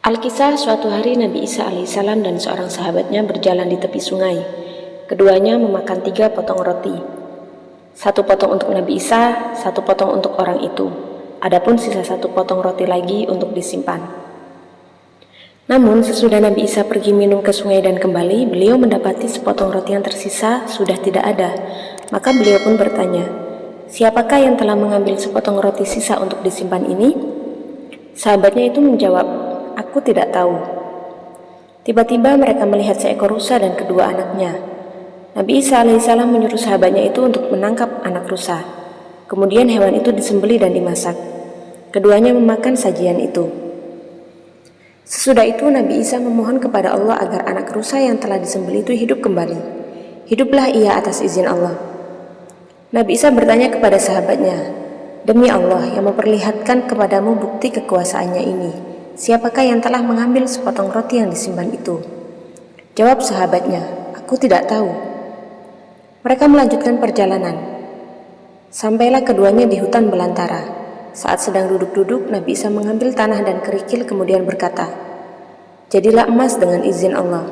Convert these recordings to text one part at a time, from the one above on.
Alkisah suatu hari Nabi Isa alaihissalam dan seorang sahabatnya berjalan di tepi sungai. Keduanya memakan 3 potong roti. 1 potong untuk Nabi Isa, 1 potong untuk orang itu. Adapun sisa 1 potong roti lagi untuk disimpan. Namun sesudah Nabi Isa pergi minum ke sungai dan kembali, beliau mendapati sepotong roti yang tersisa sudah tidak ada. Maka beliau pun bertanya, "Siapakah yang telah mengambil sepotong roti sisa untuk disimpan ini?" Sahabatnya itu menjawab, "Aku tidak tahu." Tiba-tiba mereka melihat seekor rusa dan kedua anaknya. Nabi Isa alaihissalam menyuruh sahabatnya itu untuk menangkap anak rusa. Kemudian hewan itu disembelih dan dimasak. Keduanya memakan sajian itu. Sesudah itu Nabi Isa memohon kepada Allah agar anak rusa yang telah disembelih itu hidup kembali. Hiduplah ia atas izin Allah. Nabi Isa bertanya kepada sahabatnya, "Demi Allah yang memperlihatkan kepadamu bukti kekuasaannya ini, siapakah yang telah mengambil sepotong roti yang disimpan itu?" Jawab sahabatnya, "Aku tidak tahu." Mereka melanjutkan perjalanan. Sampailah keduanya di hutan belantara. Saat sedang duduk-duduk, Nabi Isa mengambil tanah dan kerikil kemudian berkata, "Jadilah emas dengan izin Allah."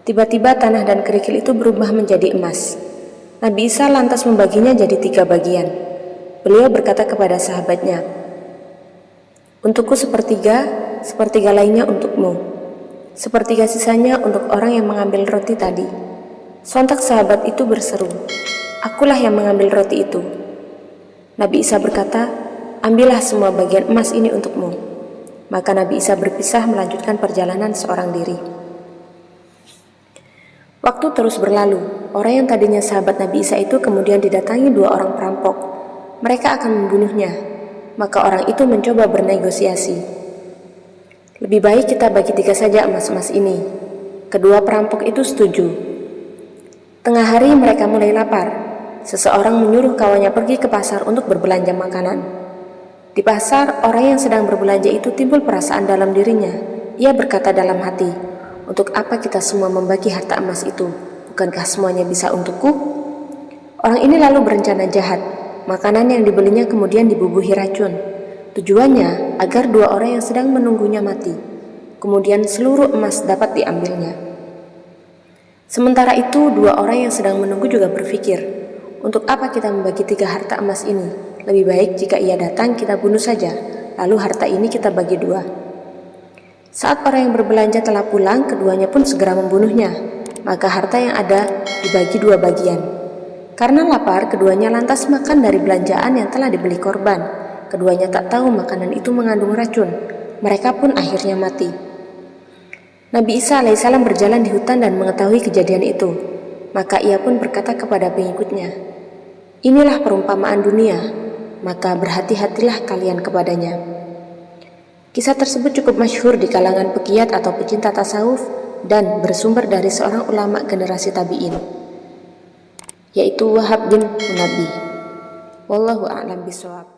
Tiba-tiba tanah dan kerikil itu berubah menjadi emas. Nabi Isa lantas membaginya jadi 3 bagian. Beliau berkata kepada sahabatnya, "Untukku sepertiga, sepertiga lainnya untukmu. Sepertiga sisanya untuk orang yang mengambil roti tadi." Sontak sahabat itu berseru, "Akulah yang mengambil roti itu." Nabi Isa berkata, "Ambillah semua bagian emas ini untukmu." Maka Nabi Isa berpisah melanjutkan perjalanan seorang diri. Waktu terus berlalu. Orang yang tadinya sahabat Nabi Isa itu kemudian didatangi 2 orang perampok. Mereka akan membunuhnya. Maka orang itu mencoba bernegosiasi. "Lebih baik kita bagi 3 saja emas-emas ini." Kedua perampok itu setuju. Tengah hari mereka mulai lapar. Seseorang menyuruh kawannya pergi ke pasar untuk berbelanja makanan. Di pasar, orang yang sedang berbelanja itu timbul perasaan dalam dirinya. Ia berkata dalam hati, "Untuk apa kita semua membagi harta emas itu? Bukankah semuanya bisa untukku?" Orang ini lalu berencana jahat. Makanan yang dibelinya kemudian dibubuhi racun. Tujuannya agar 2 orang yang sedang menunggunya mati. Kemudian seluruh emas dapat diambilnya. Sementara itu 2 orang yang sedang menunggu juga berpikir, "Untuk apa kita membagi 3 harta emas ini? Lebih baik jika ia datang kita bunuh saja, lalu harta ini kita bagi 2. Saat orang yang berbelanja telah pulang, keduanya pun segera membunuhnya. Maka harta yang ada dibagi 2 bagian. Karena lapar, keduanya lantas makan dari belanjaan yang telah dibeli korban. Keduanya tak tahu makanan itu mengandung racun. Mereka pun akhirnya mati. Nabi Isa alaihissalam berjalan di hutan dan mengetahui kejadian itu. Maka ia pun berkata kepada pengikutnya, "Inilah perumpamaan dunia, maka berhati-hatilah kalian kepadanya." Kisah tersebut cukup masyhur di kalangan pegiat atau pecinta tasawuf dan bersumber dari seorang ulama generasi tabi'in, yaitu Wahab bin Munabbih. Wallahu a'lam bishawab.